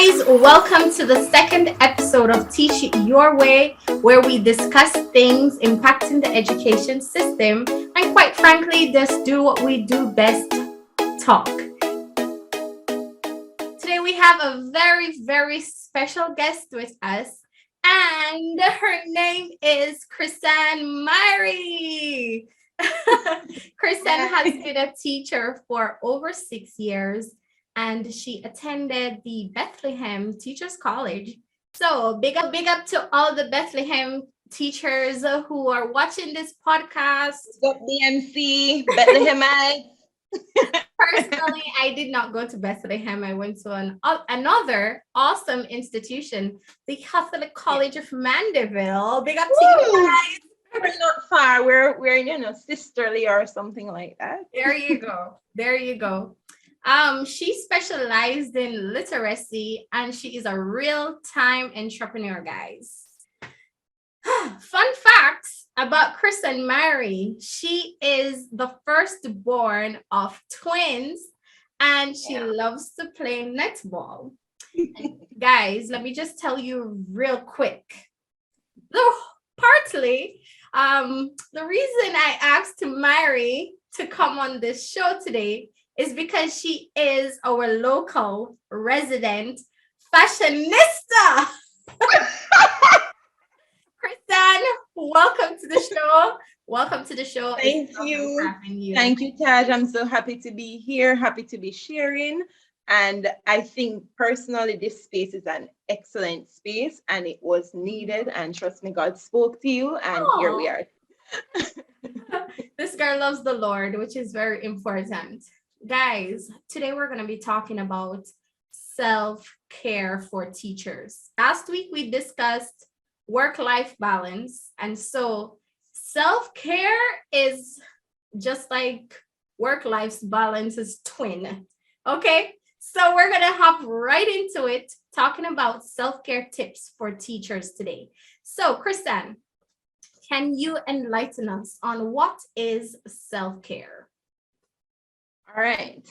guys, welcome to the second episode of Teach It Your Way, where we discuss things impacting the education system and, quite frankly, just do what we do best: talk. Today, we have a very, very special guest with us, and her name is Chrisanne Myrie. Chrisanne has been a teacher for over 6 years, and she attended the Bethlehem Teachers College. So big up to all the Bethlehem teachers who are watching this podcast. Up BMC, Bethlehemite. Personally, I did not go to Bethlehem. I went to another awesome institution, the Catholic College of Mandeville. Big up to you guys. We're not far. We're sisterly or something like that. There you go. She specialized in literacy, and she is a real-time entrepreneur, guys. Fun facts about Chrisanne Myrie: she is the firstborn of twins, and she loves to play netball. Guys, let me just tell you real quick. Partly, the reason I asked Myrie to come on this show today is because she is our local resident fashionista. Chrisanne, welcome to the show. Thank you. Thank you, Taj. I'm so happy to be here, happy to be sharing. And I think personally, this space is an excellent space, and it was needed. And trust me, God spoke to you, and here we are. This girl loves the Lord, which is very important. Guys, today we're going to be talking about self-care for teachers. Last week we discussed work-life balance, and so self-care is just like work-life balance's twin. Okay, so we're going to hop right into it, talking about self-care tips for teachers today. So Chrisanne, can you enlighten us on what is self-care? All right.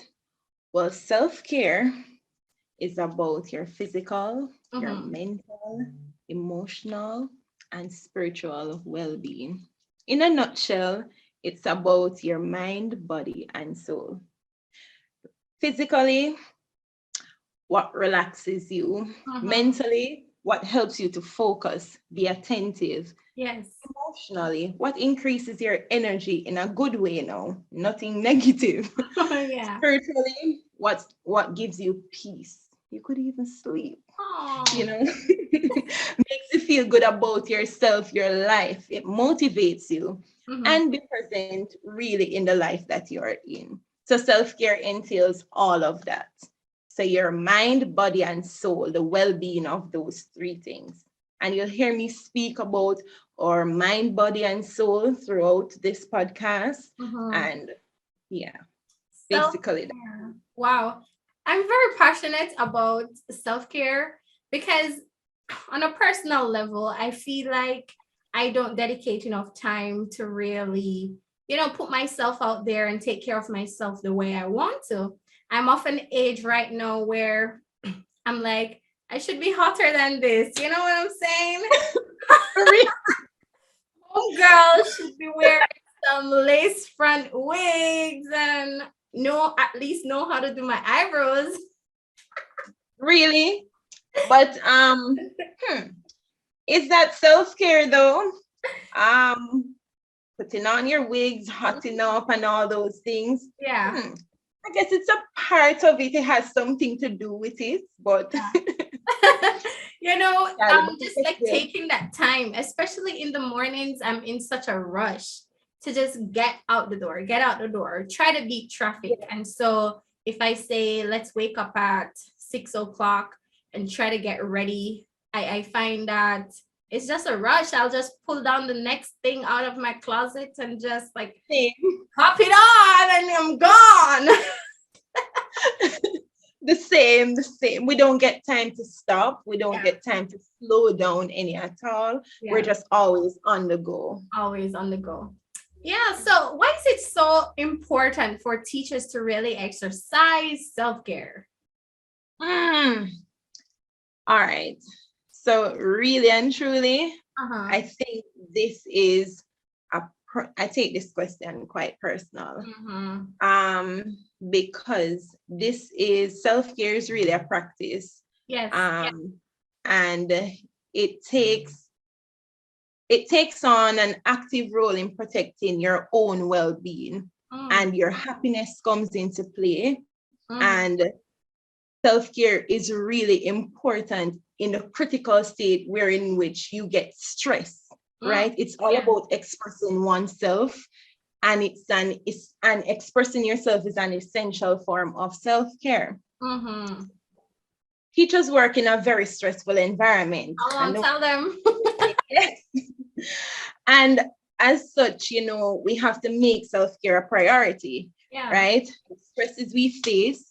Well, self-care is about your physical, your mental, emotional, and spiritual well-being. In a nutshell, it's about your mind, body, and soul. Physically, what relaxes you. Mentally, what helps you to focus, be attentive. Yes. Emotionally, what increases your energy in a good way now, nothing negative. Yeah. Spiritually, what gives you peace. You could even sleep. Makes you feel good about yourself, your life. It motivates you and be present really in the life that you're in. So self-care entails all of that. So your mind, body, and soul, the well-being of those three things. And you'll hear me speak about our mind, body, and soul throughout this podcast. And basically that. Wow. I'm very passionate about self-care because on a personal level, I feel like I don't dedicate enough time to really, put myself out there and take care of myself the way I want to. I'm of an age right now where I'm like, I should be hotter than this. You know what I'm saying? Girl should be wearing some lace front wigs and at least know how to do my eyebrows. Really? But is that self-care though? Putting on your wigs, hotting up and all those things. Yeah. I guess it's a part of it. It has something to do with it, but I'm just like taking that time, especially in the mornings. I'm in such a rush to just get out the door, try to beat traffic. And so if I say, let's wake up at 6:00 and try to get ready, I find that it's just a rush. I'll just pull down the next thing out of my closet and just like pop it on and I'm gone. The same. We don't get time to stop. We don't get time to slow down any at all. Yeah. We're just always on the go. Yeah. So why is it so important for teachers to really exercise self-care? All right. So really and truly, Uh-huh. I think this is I take this question quite personal. Mm-hmm. Because this is self-care is really a practice. Yes. And it takes on an active role in protecting your own well-being, Mm, and your happiness comes into play. mm-hmm. And self-care is really important in the critical state wherein which you get stress, Mm, right? It's all yeah. about expressing oneself, and and expressing yourself is an essential form of self-care. Mm-hmm. Teachers work in a very stressful environment. Come And on, tell them. and as such, we have to make self-care a priority, Yeah. right? The stresses we face,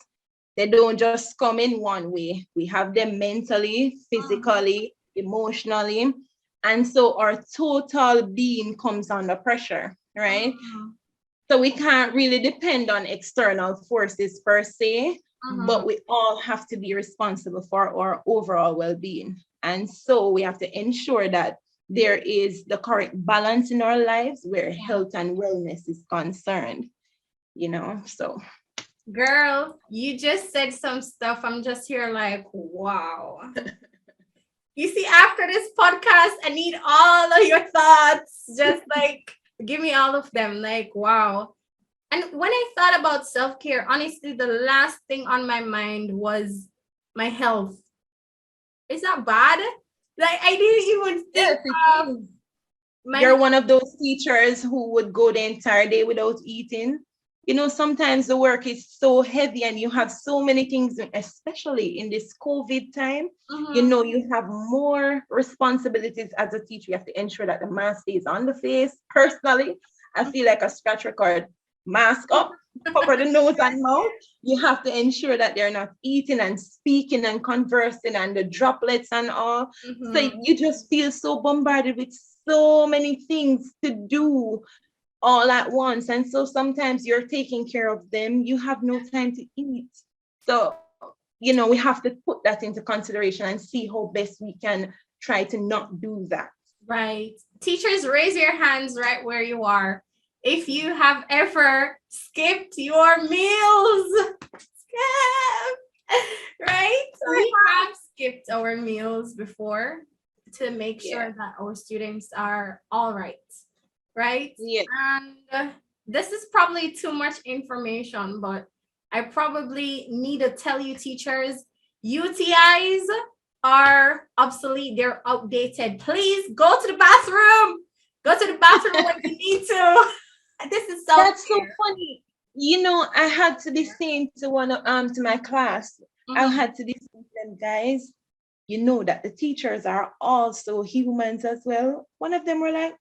they don't just come in one way. We have them mentally, Mm, physically, emotionally. And so our total being comes under pressure, right? mm, So we can't really depend on external forces per se, mm-hmm. but we all have to be responsible for our overall well-being. And so we have to ensure that there is the correct balance in our lives where Yeah. health and wellness is concerned. So Girl, you just said some stuff. I'm just here like, wow. You see, after this podcast, I need all of your thoughts. Just like, give me all of them. Like, wow. And when I thought about self care, honestly, the last thing on my mind was my health. Is that bad? Like, I didn't even think yes, it of is. my You're health. one of those teachers who would go the entire day without eating. Sometimes the work is so heavy and you have so many things, especially in this COVID time. Mhm. You have more responsibilities as a teacher. You have to ensure that the mask stays on the face. Personally, I feel like a scratch record, mask up, cover the nose and mouth. You have to ensure that they're not eating and speaking and conversing and the droplets and all. So Mhm. you just feel so bombarded with so many things to do all at once. And so sometimes you're taking care of them, you have no time to eat. So, we have to put that into consideration and see how best we can try to not do that. Right. Teachers, raise your hands right where you are. If you have ever skipped your meals, skip. Right? We have skipped our meals before to make Yeah. sure that our students are all right. Right? Yeah. And this is probably too much information, but I probably need to tell you, teachers, UTIs are obsolete, they're outdated. Please go to the bathroom. Go to the bathroom when you need to. This is That's so self-care. funny. I had to be saying to my class, I Mhm. had to be saying to them, guys, that the teachers are also humans as well. One of them were like,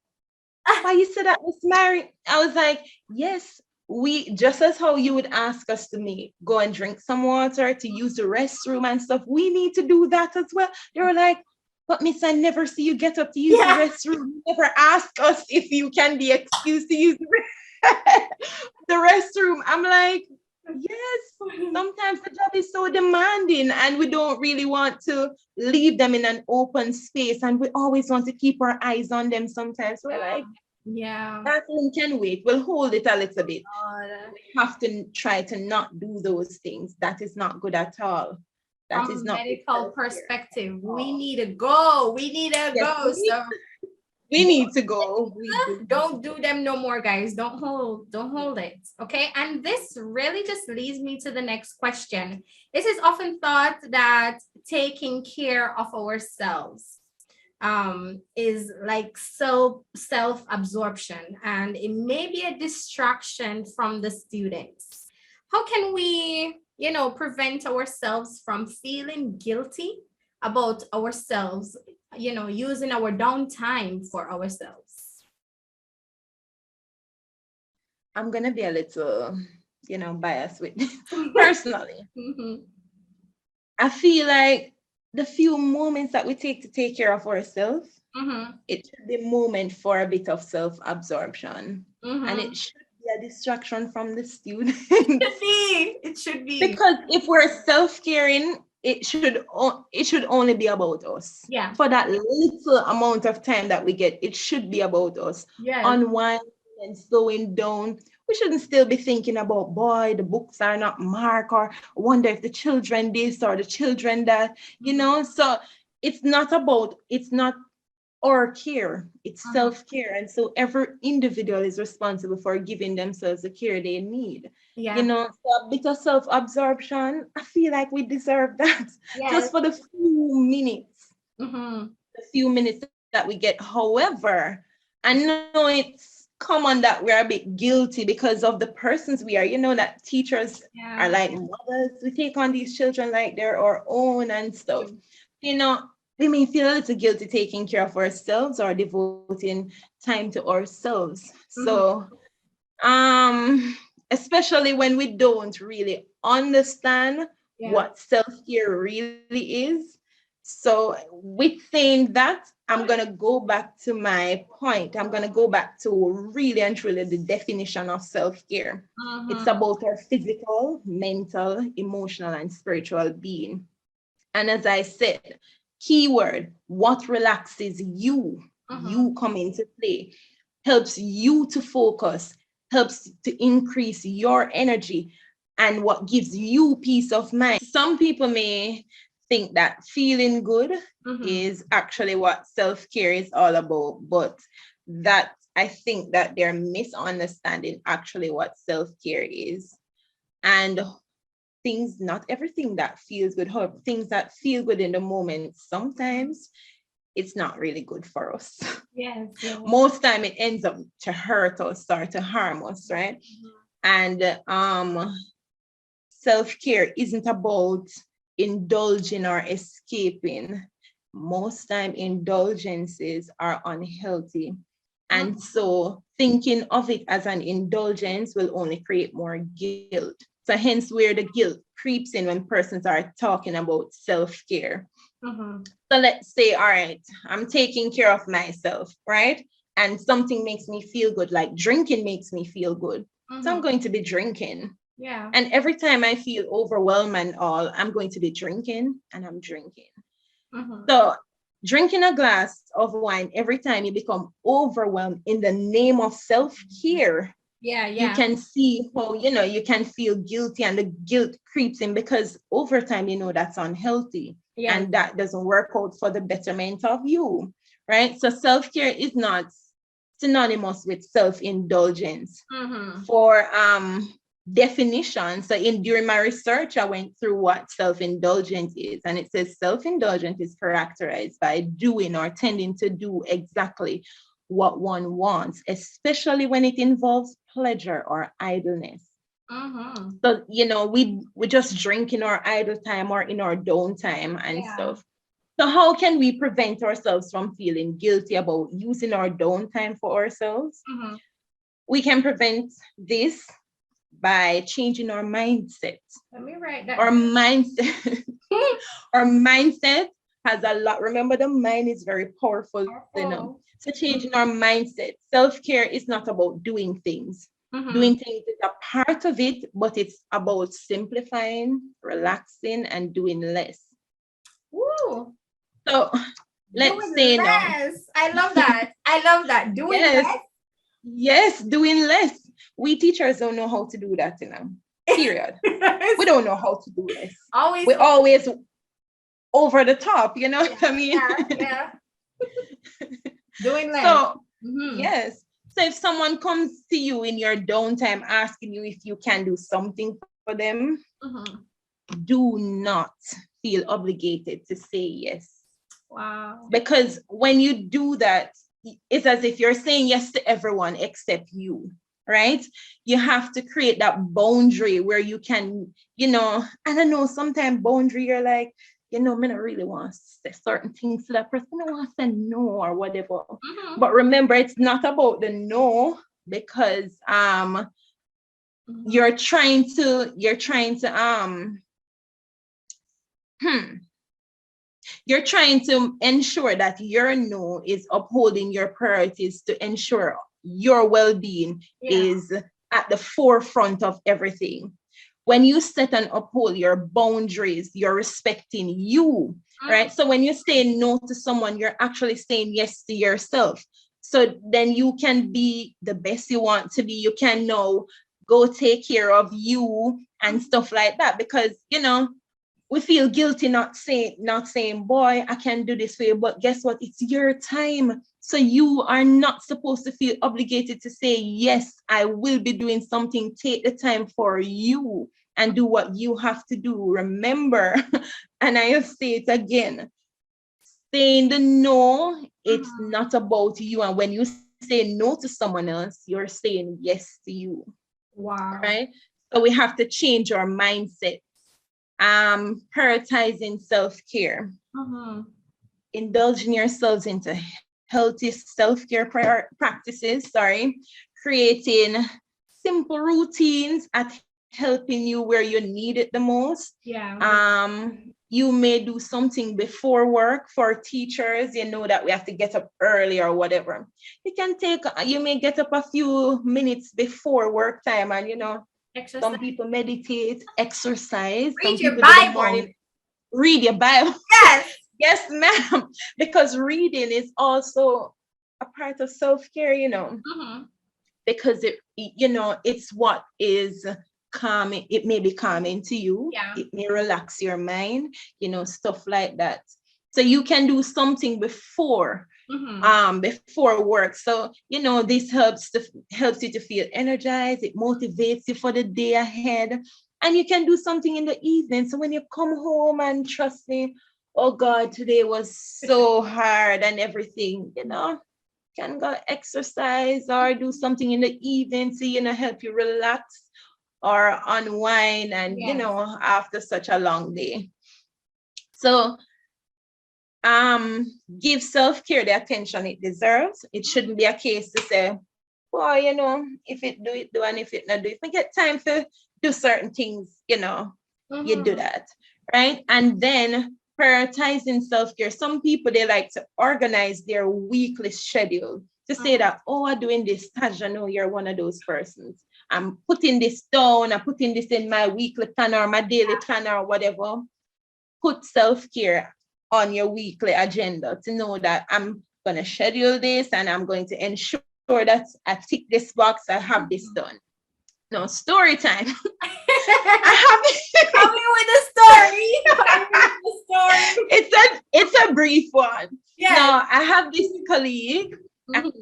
why you said that, Miss Mary? I was like, yes, we just as how you would ask us to go and drink some water, to use the restroom and stuff, we need to do that as well. They were like, but Miss, I never see you get up to use the Yeah. restroom. You never ask us if you can be excused to use the restroom. I'm like, yes, sometimes the job is so demanding and we don't really want to leave them in an open space, and we always want to keep our eyes on them. Sometimes we're like, Yeah. that one can wait, we'll hold it a little bit. God. We have to try to not do those things. That is not good at all. That From is a not good medical self-care perspective, at we all. need to go. We need to Yes, go. So we need to go. We do need to don't go. do them no more, guys. Don't hold it. Okay. And this really just leads me to the next question. It is often thought that taking care of ourselves is like self-absorption, and it may be a distraction from the students. How can we, prevent ourselves from feeling guilty about ourselves, using our downtime for ourselves? I'm gonna be a little, biased with this. Personally, Mhm, I feel like the few moments that we take to take care of ourselves, mhm, it should be a moment for a bit of self-absorption. And mhm. it should be a distraction from the Should students. be. It should be. Because if we're self-caring, it should only be about us. Yeah. For that little amount of time that we get, it should be about us. Yes. Unwinding and slowing down. We shouldn't still be thinking about, boy, the books are not marked, or wonder if the children this or the children that, So it's not our care, it's self-care. And so every individual is responsible for giving themselves the care they need. Yeah. So a bit of self-absorption, I feel like we deserve that. Yes. Just for the few minutes that we get. However, I know it's common that we're a bit guilty because of the persons we are. That teachers are like mothers. We take on these children like they're our own and stuff. We may feel a little guilty taking care of ourselves or devoting time to ourselves. So, especially when we don't really understand what self-care really is. So, with saying that, I'm going to go back to my point. I'm going to go back to really and truly the definition of self-care. It's about our physical, mental, emotional, and spiritual being. And as I said, keyword, what relaxes you, you come into play, helps you to focus, helps to increase your energy, and what gives you peace of mind. Some people may think that feeling good is actually what self-care is all about, but that I think that they're misunderstanding actually what self-care is. And not everything that feels good, however, things that feel good in the moment, sometimes it's not really good for us. Yes. Most time it ends up to hurt us or to harm us, right? And self-care isn't about indulging or escaping. Most time indulgences are unhealthy. And so thinking of it as an indulgence will only create more guilt. So hence where the guilt creeps in when persons are talking about self-care. So let's say, all right, I'm taking care of myself, right? And something makes me feel good, like drinking makes me feel good. So I'm going to be drinking. Yeah. And every time I feel overwhelmed and all, I'm going to be drinking and I'm drinking. So drinking a glass of wine every time you become overwhelmed in the name of self-care, you can see how, you can feel guilty and the guilt creeps in because over time, that's unhealthy and that doesn't work out for the betterment of you, right? So self-care is not synonymous with self-indulgence. For definition, so during my research, I went through what self-indulgence is, and it says self-indulgence is characterized by doing or tending to do exactly what one wants, especially when it involves pleasure or idleness. So, we just drink in our idle time or in our downtime and stuff. So how can we prevent ourselves from feeling guilty about using our downtime for ourselves? We can prevent this by changing our mindset. Let me write that. Our mindset, our mindset has a lot. Remember, the mind is very powerful. So changing our mindset. Self-care is not about doing things. Doing things is a part of it, but it's about simplifying, relaxing, and doing less. Woo. So let's say now. I love that. Doing less. Yes, doing less. We teachers don't know how to do that, Period. We don't know how to do this. We're always over the top, what I mean? Yeah. Doing less. So, yes. So if someone comes to you in your downtime asking you if you can do something for them, do not feel obligated to say yes. Wow. Because when you do that, it's as if you're saying yes to everyone except you. Right? You have to create that boundary where you can, I don't know, sometimes boundary, you're like, I don't really want to say certain things to that person. I want to say no or whatever. But remember, it's not about the no, because you're trying to ensure that your no is upholding your priorities to ensure your well-being is at the forefront of everything. when you set and uphold your boundaries, you're respecting you, right? So when you say no to someone, you're actually saying yes to yourself. So then you can be the best you want to be. You can now go take care of you and stuff like that, because we feel guilty not saying, boy, I can do this for you. But guess what? It's your time. So you are not supposed to feel obligated to say, yes, I will be doing something. Take the time for you and do what you have to do. Remember, and I'll say it again, saying the no, it's not about you. And when you say no to someone else, you're saying yes to you. Wow. Right? So we have to change our mindset. Prioritizing self-care, indulging yourselves into healthy self-care practices, creating simple routines at helping you where you need it the most. You may do something before work. For teachers, that we have to get up early or whatever. You may get up a few minutes before work time, and Exercise. some people meditate, exercise. Read Some your people do the Bible. morning. Read your Bible. Yes. Yes, ma'am. Because reading is also a part of self-care, because it's what is calming. It may be calming to you. Yeah. It may relax your mind, stuff like that. So you can do something before work. So this helps you to feel energized. It motivates you for the day ahead. And you can do something in the evening. So when you come home, and trust me, oh God, today was so hard and everything, can go exercise or do something in the evening to help you relax or unwind, and after such a long day. So give self-care the attention it deserves. It shouldn't be a case to say, well, if it do, and if it not do, if we get time to do certain things, you do that, right? And then prioritizing self-care. Some people, they like to organize their weekly schedule to say that, oh, I'm doing this. Taj, I know you're one of those persons. I'm putting this down. I'm putting this in my weekly planner or my daily planner or whatever. Put self-care on your weekly agenda to know that I'm going to schedule this, and I'm going to ensure that I tick this box, I have this done. No, story time. Tell me with the story. It's a brief one. Yes. No, I have this colleague. And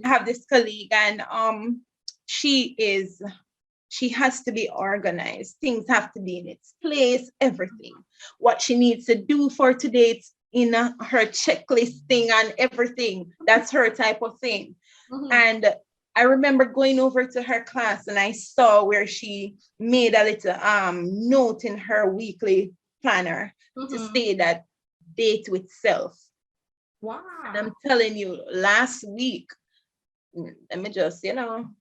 she has to be organized. Things have to be in its place, everything. What she needs to do for today, it's in her checklist thing and everything. That's her type of thing. And I remember going over to her class, and I saw where she made a little note in her weekly planner to say that date with self. Wow. And I'm telling you, last week, let me just,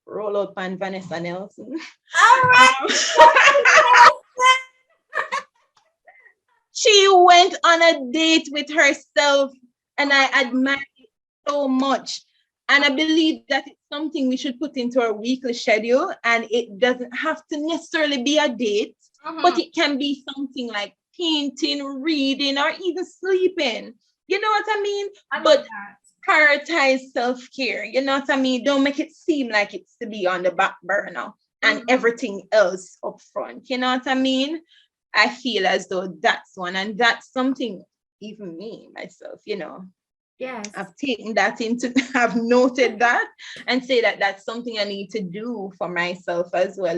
roll out on Vanessa Nelson. All right. She went on a date with herself, and I admire it so much. And I believe that it's something we should put into our weekly schedule. And it doesn't have to necessarily be a date, but it can be something like painting, reading, or even sleeping. You know what I mean? But prioritize self-care. You know what I mean? Don't make it seem like it's to be on the back burner and everything else up front. You know what I mean? I feel as though that's one. And that's something, even me, myself, Yes. I've taken that I've noted that and say that that's something I need to do for myself as well.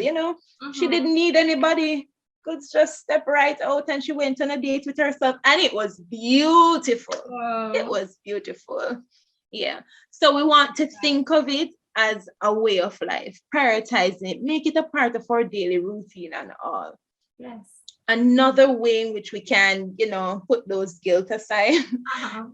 She didn't need anybody. Could just step right out, and she went on a date with herself, and it was beautiful. Wow. It was beautiful. Yeah. So we want to think of it as a way of life, prioritizing it, make it a part of our daily routine and all. Yes. Another way in which we can, put those guilt aside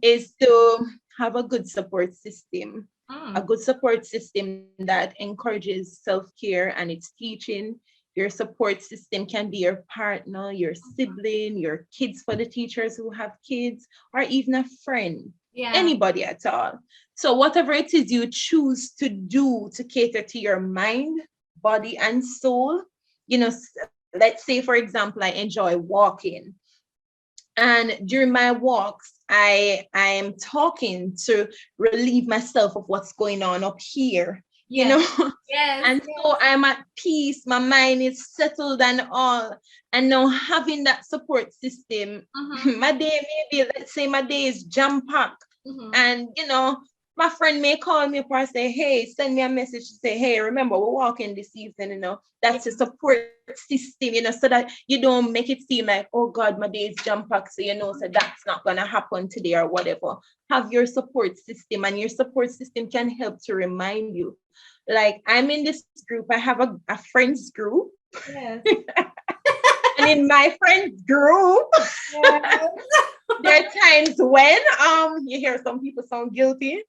is to have a good support system. A good support system that encourages self-care and it's teaching. Your support system can be your partner, your sibling, your kids for the teachers who have kids, or even a friend, anybody at all. So whatever it is you choose to do to cater to your mind, body, and soul, let's say, for example, I enjoy walking. And during my walks, I am talking to relieve myself of what's going on up here, you Yes. know. Yes. And so I'm at peace, my mind is settled and all. And now having that support system, Mm-hmm. my day, maybe let's say my day is jam-packed. Mm-hmm. And my friend may call me up or say, hey, send me a message to say, hey, remember, we're walking this evening, Yeah. that's a support system, so that you don't make it seem like, oh God, my day is jam-packed, so that's not gonna happen today or whatever. Have your support system, and your support system can help to remind you. Like, I'm in this group, I have a friends group, Yes. and in my friends group, Yes. there are times when you hear some people sound guilty.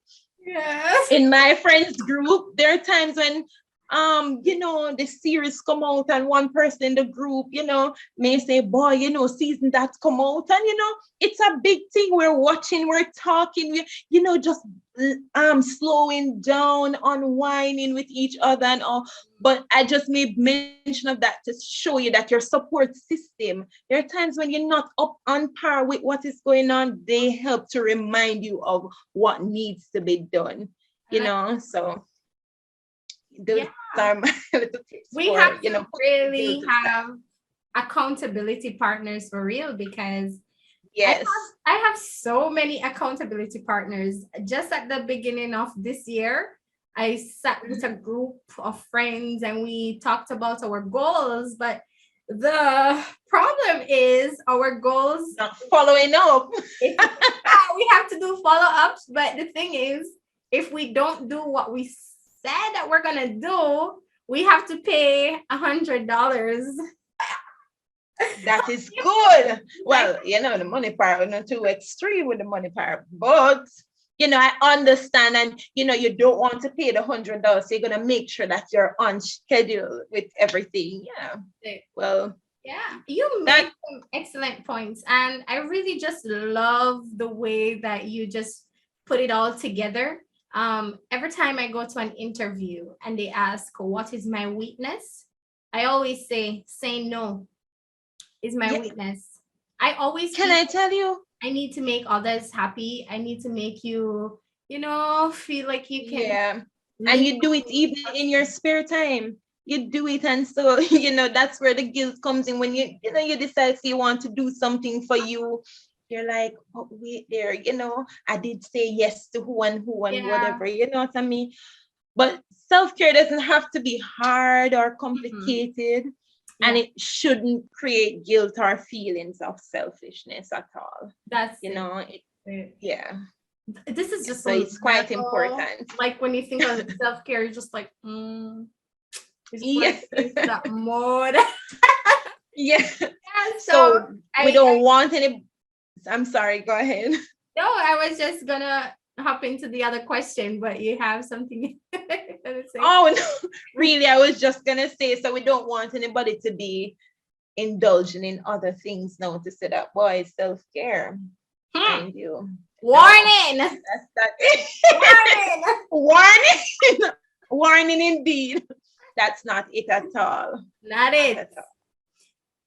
Yes. In my friends group, there are times when the series come out and one person in the group, may say, boy, season that's come out, and it's a big thing. We're watching, we're talking, just slowing down, unwinding with each other and all. But I just made mention of that to show you that your support system, there are times when you're not up on par with what is going on, they help to remind you of what needs to be done. So those Yeah. are my little tips We for, have to really guilt aside. have accountability partners for real, because I have Yes. I have so many accountability partners. Just at the beginning of this year, I sat with a group of friends and we talked about our goals, but the problem is our goals, Not following up. we have to do follow-ups, but the thing is, if we don't do what we said that we're gonna do, we have to pay $100. That is good. Well, the money part, we're not too extreme with the money part, but I understand, and you don't want to pay the $100, so you're gonna make sure that you're on schedule with everything. Yeah. Well, Yeah, you made that some excellent points. And I really just love the way that you just put it all together. Every time I go to an interview and they ask, what is my weakness? I always say no is my yeah. weakness. I always Can feel I tell you? I need to make others happy. I need to make you, feel like you can Yeah. And lean you do it on me, even in your spare time. You do it, and so that's where the guilt comes in when you decide you want to do something for you. You're like, oh, wait there, I did say yes to who and Yeah. whatever, you know what I mean? But self-care doesn't have to be hard or Mhm. complicated, and Yeah, it shouldn't create guilt or feelings of selfishness at all. that's You it. know, yeah. This is Yeah, just so a it's quite level. important. Like when you think of self-care, you're just like, you just want Yeah. to get into that mode. Yeah. Yeah, so So we I don't want any. I'm sorry, go ahead. no, I was just gonna hop into the other question, but you have something to say. Oh no, really, I was just gonna say, so we don't want anybody to be indulging in other things now to say that, boy, self-care, Hmm. mind you. No, Warning! that's that. Warning! Warning. Warning indeed. That's not it at all. Not Not it. at all.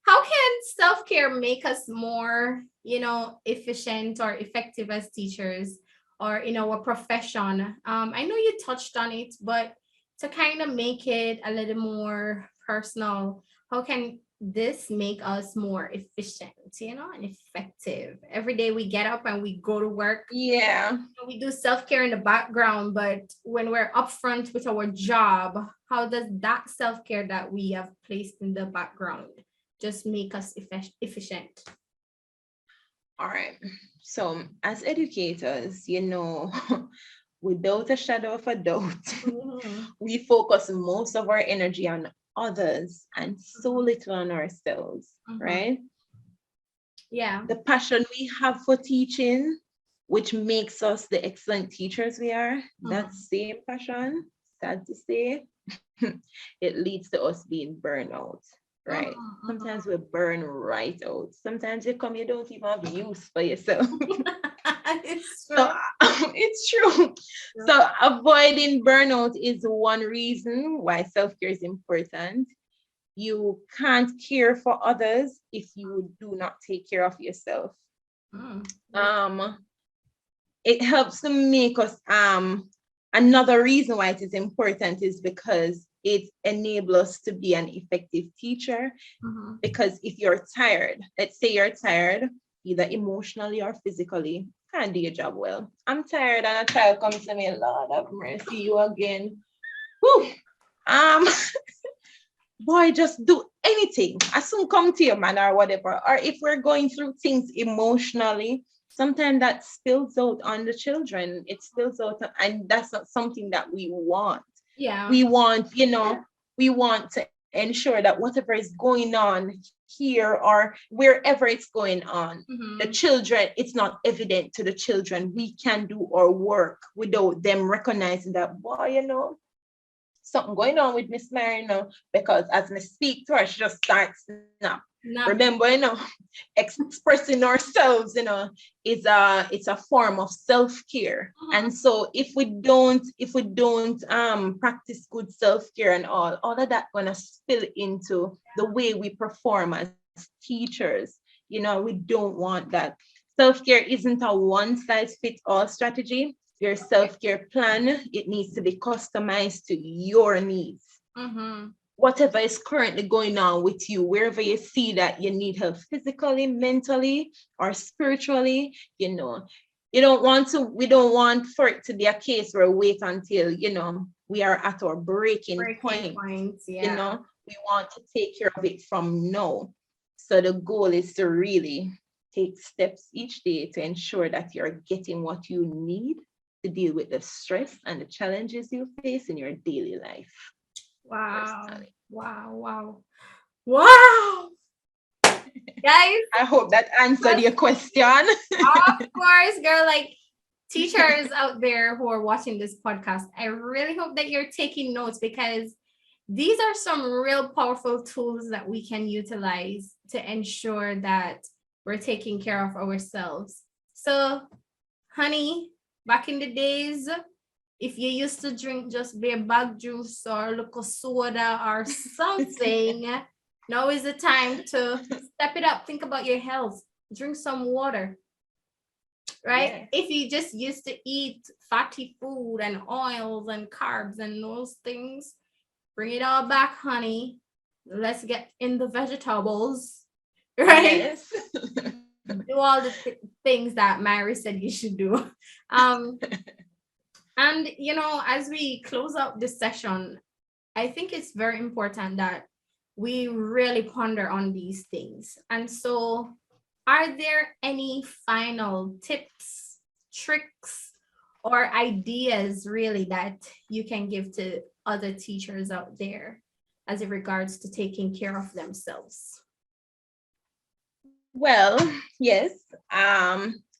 How can self-care make us more, efficient or effective as teachers or in our profession? I know you touched on it, but to kind of make it a little more personal, how can this make us more efficient, and effective? Every day we get up and we go to work, Yeah. we do self-care in the background, but when we're upfront with our job, how does that self-care that we have placed in the background just make us efficient? All right. So, as educators, without a shadow of a doubt, Mhm. we focus most of our energy on others and so little on ourselves, Mhm. right? Yeah. The passion we have for teaching, which makes us the excellent teachers we are, that Mhm. same passion, sad to say, it leads to us being burnout, right? Mhm. Sometimes we burn right out. Sometimes you don't even have use for yourself. It's So true. it's true. So avoiding burnout is one reason why self-care is important. you can't care for others if you do not take care of yourself. Um, it helps to make us another reason why it is important is because it enables us to be an effective teacher. Because if you're tired, let's say you're tired, either emotionally or physically, can't do your job well. I'm tired, and a child comes to me, Lord have mercy, you again. Whew. Boy, just do anything. I soon come to you, man, or whatever. Or if we're going through things emotionally, sometimes that spills out on the children. It spills out, and that's not something that we want. Yeah. We want, we want to ensure that whatever is going on here or wherever it's going on, the children, it's not evident to the children. We can do our work without them recognizing that, boy, something going on with Miss Mary now, because as I speak to her, she just starts now. Remember, expressing ourselves, it's a form of self-care. And so if we don't practice good self-care and all of that gonna spill into the way we perform as teachers. We don't want that. Self-care isn't a one-size-fits-all strategy. Your self-care plan, it needs to be customized to your needs. Whatever is currently going on with you, wherever you see that you need help physically, mentally, or spiritually, we don't want for it to be a case where we wait until, we are at our breaking point. Yeah. We want to take care of it from now. So the goal is to really take steps each day to ensure that you're getting what you need to deal with the stress and the challenges you face in your daily life. Wow. Personally. Wow. Guys, I hope that answered your question. Of course, girl. Like, teachers out there who are watching this podcast, I really hope that you're taking notes, because these are some real powerful tools that we can utilize to ensure that we're taking care of ourselves. So, honey, back in the days, if you used to drink just beer bag juice or local soda or something, now is the time to step it up. Think about your health. Drink some water, right? Yes. If you just used to eat fatty food and oils and carbs and those things, bring it all back, honey. Let's get in the vegetables, right? Yes. Do all the things that Mary said you should do. And, as we close out this session, I think it's very important that we really ponder on these things. And so, are there any final tips, tricks, or ideas really that you can give to other teachers out there as it regards to taking care of themselves? Well, yes.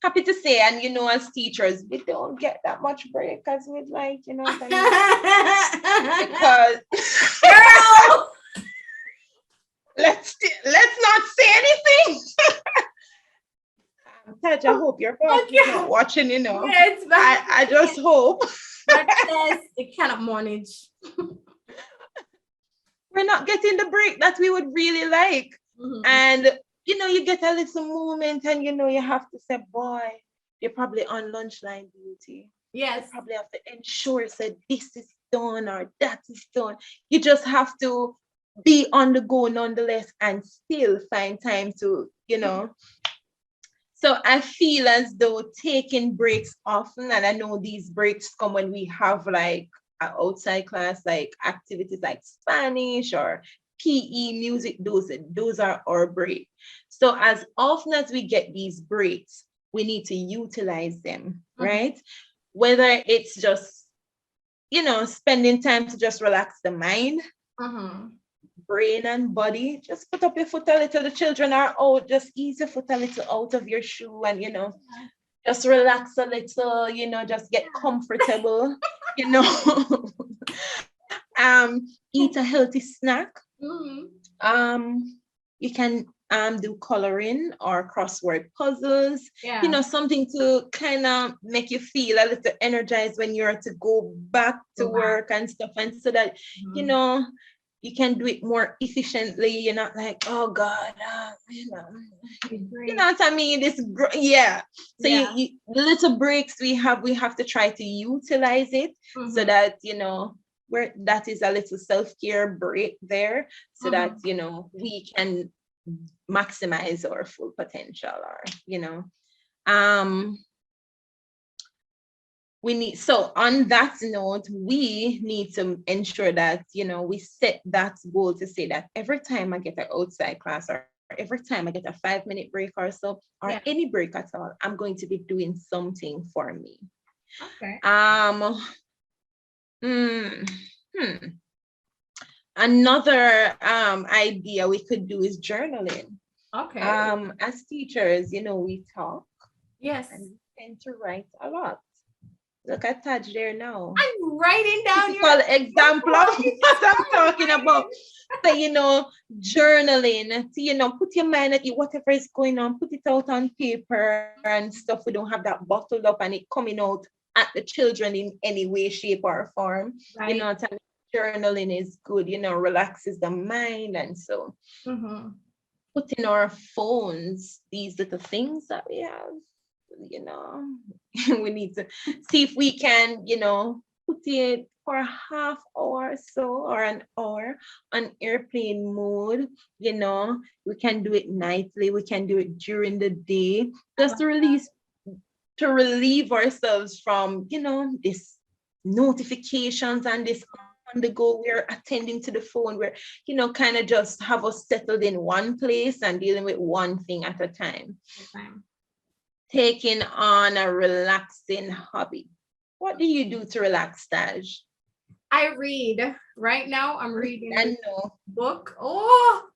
Happy to say, and as teachers, we don't get that much break as we'd like, what I mean? Because Girl! let's not say anything. Taj, I hope your boss is not watching, Yeah, it's bad. I just hope. But yes, they cannot manage. We're not getting the break that we would really like. And you get a little moment and you have to say, boy, you're probably on lunch line duty. Yes. You probably have to ensure that this is done or that is done. You just have to be on the go nonetheless and still find time to, So I feel as though taking breaks often, and I know these breaks come when we have like an outside class, like activities like Spanish or PE, music, those are our break. So as often as we get these breaks, we need to utilize them, right? Whether it's just, spending time to just relax the mind, brain and body, just put up your foot a little. The children are out, just ease your foot a little out of your shoe and, just relax a little, just get comfortable, eat a healthy snack. You can do coloring or crossword puzzles, something to kind of make you feel a little energized when you're to go back to work and stuff, and so that you can do it more efficiently. You're not like, oh God, you know what I mean? Yeah. So Yeah. the little breaks we have to try to utilize it so that, where that is a little self-care break there, so that, we can maximize our full potential, or, so on that note, we need to ensure that, we set that goal to say that every time I get an outside class, or every time I get a 5-minute break or so, or any break at all, I'm going to be doing something for me. Okay. Mm, Another idea we could do is journaling. Okay. As teachers, we talk. Yes. And we tend to write a lot. Look at Taj there now. I'm writing down Typical example of what I'm talking about. So, journaling, put your mind at it, whatever is going on, put it out on paper and stuff. We don't have that bottled up and it coming out at the children in any way, shape, or form. Right. You know what I mean? Journaling is good, relaxes the mind. And so put in our phones these little things that we have, we need to see if we can, put it for a half hour or so, or an hour on airplane mode. We can do it nightly, we can do it during the day, just to relieve ourselves from, this notifications and this on the go. We're attending to the phone. We're, kind of just have us settled in one place and dealing with one thing at a time. Taking on a relaxing hobby. What do you do to relax, Taj? I read. Right now, I'm reading I a know. book. Oh,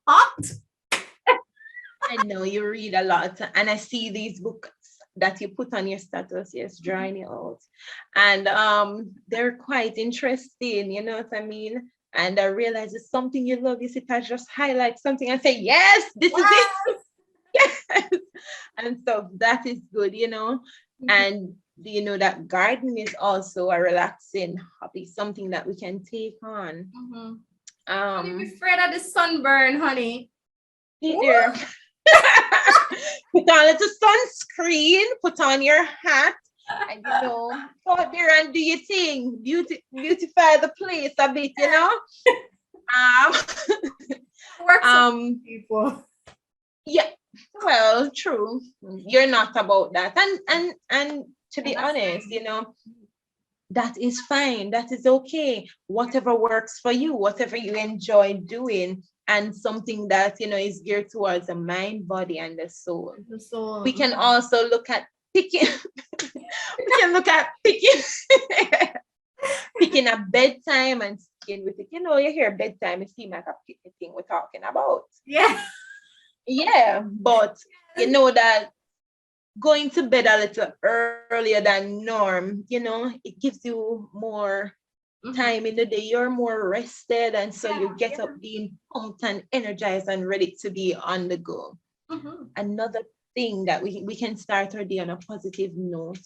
hot. I know you read a lot, and I see these books that you put on your status, yes, drawing it out. And they're quite interesting, you know what I mean? And I realize it's something you love. You see, Taj, just highlight something and say, yes, this is it. Yes. And so that is good, and that gardening is also a relaxing hobby, something that we can take on. I'm afraid of the sunburn, honey. There. Put on a little sunscreen, put on your hat, and go out there and do your thing. Beautify the place a bit, People. Yeah, well, true. You're not about that. And to be honest, that is fine. That is okay. Whatever works for you, whatever you enjoy doing, and something that, is geared towards the mind, body, and the soul. We can also look at picking, picking a bedtime and sticking with it. You hear bedtime, it seems like a picnic thing we're talking about. Yeah. Yeah, but you know that going to bed a little earlier than norm, it gives you more time in the day. You're more rested, and so you get up being pumped and energized and ready to be on the go. Another thing that we can start our day on a positive note,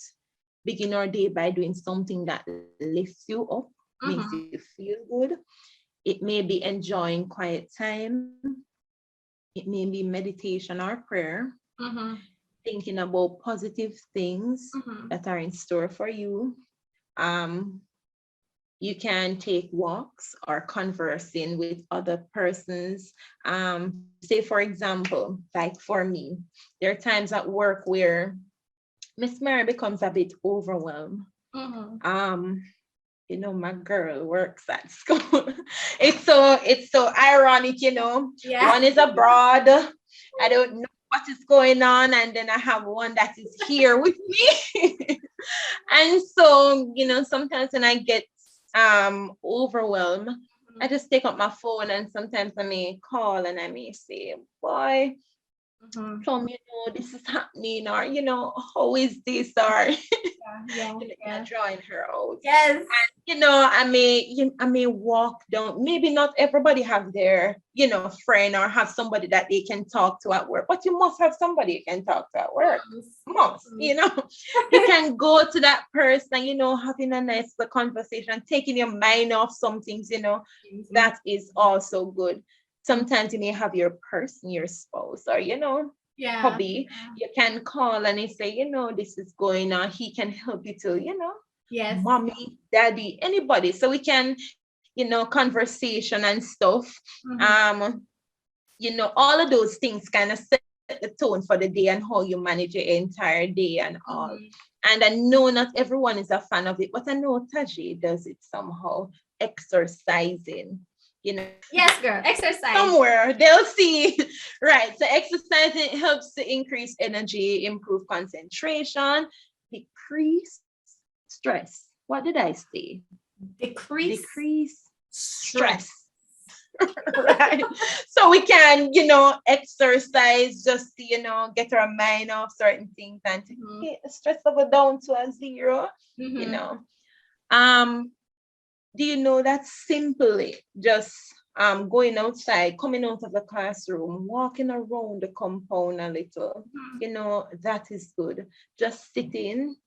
begin our day by doing something that lifts you up, makes you feel good. It may be enjoying quiet time. It may be meditation or prayer. Thinking about positive things that are in store for you. You can take walks or conversing with other persons. Say, for example, like for me, there are times at work where Miss Mary becomes a bit overwhelmed. My girl works at school. It's so ironic, One is abroad. I don't know what is going on, and then I have one that is here with me. And so, sometimes when I get overwhelmed, I just take up my phone, and sometimes I may call and I may say, boy, Tom, this is happening, or how is this, or Yeah. You're drawing her out. Yes. I may walk down. Maybe not everybody have their, friend or have somebody that they can talk to at work, but you must have somebody you can talk to at work. Must, you can go to that person, having a nice conversation, taking your mind off some things, that is also good. Sometimes you may have your person, your spouse, or, hobby, you can call and he say, this is going on. He can help you to, Yes. mommy, daddy, anybody. So we can, conversation and stuff. All of those things kind of set the tone for the day and how you manage your entire day and all. And I know not everyone is a fan of it, but I know Taji does it somehow. Exercising, Yes, girl, exercise. Somewhere they'll see. Right. So exercising helps to increase energy, improve concentration, decrease stress. What did I say? Decrease stress. Right. So we can, exercise just to, get our mind off certain things and to get the stress level down to a zero. Do you know that simply just going outside, coming out of the classroom, walking around the compound a little, that is good. Just sitting.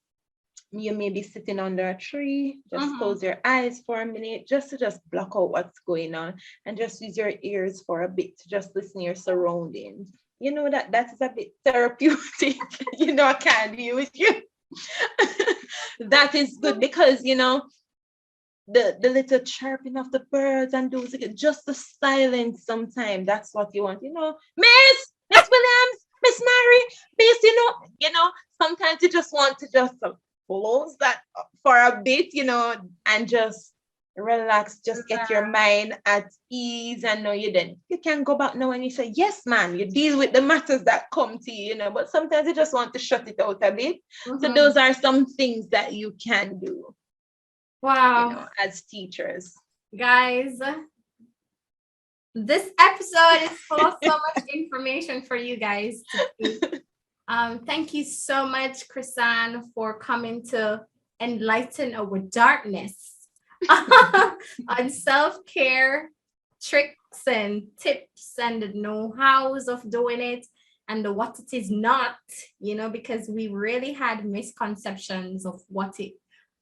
You may be sitting under a tree, just close your eyes for a minute, just to block out what's going on and just use your ears for a bit to just listen to your surroundings. That is a bit therapeutic. I can't deal with you. That is good because, the little chirping of the birds and those, just the silence sometimes. That's what you want, Miss Williams, Miss Mary, Miss, sometimes you just want to just close that for a bit, and just relax, just get your mind at ease and know you can go back now and you say, yes, man, you deal with the matters that come to you, but sometimes you just want to shut it out a bit. So those are some things that you can do. Wow. As teachers. Guys, this episode is full of so much information for you guys today. Thank you so much, Chrisanne, for coming to enlighten our darkness on self-care tricks and tips and the know-hows of doing it and the what it is not, because we really had misconceptions of what it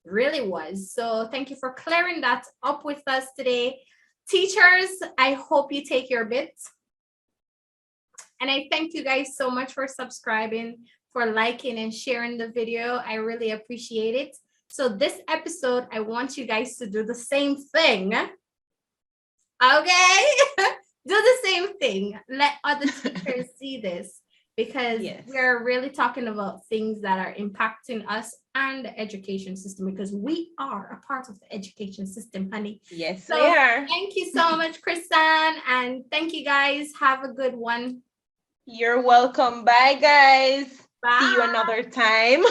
really was. So thank you for clearing that up with us today. Teachers, I hope you take your bits. And I thank you guys so much for subscribing, for liking and sharing the video. I really appreciate it. So this episode, I want you guys to do the same thing. Okay? Do the same thing. Let other teachers see this because we're really talking about things that are impacting us and the education system because we are a part of the education system, honey. Yes, so we are. Thank you so much, Chrisanne. And thank you guys. Have a good one. You're welcome. Bye, guys. Bye. See you another time.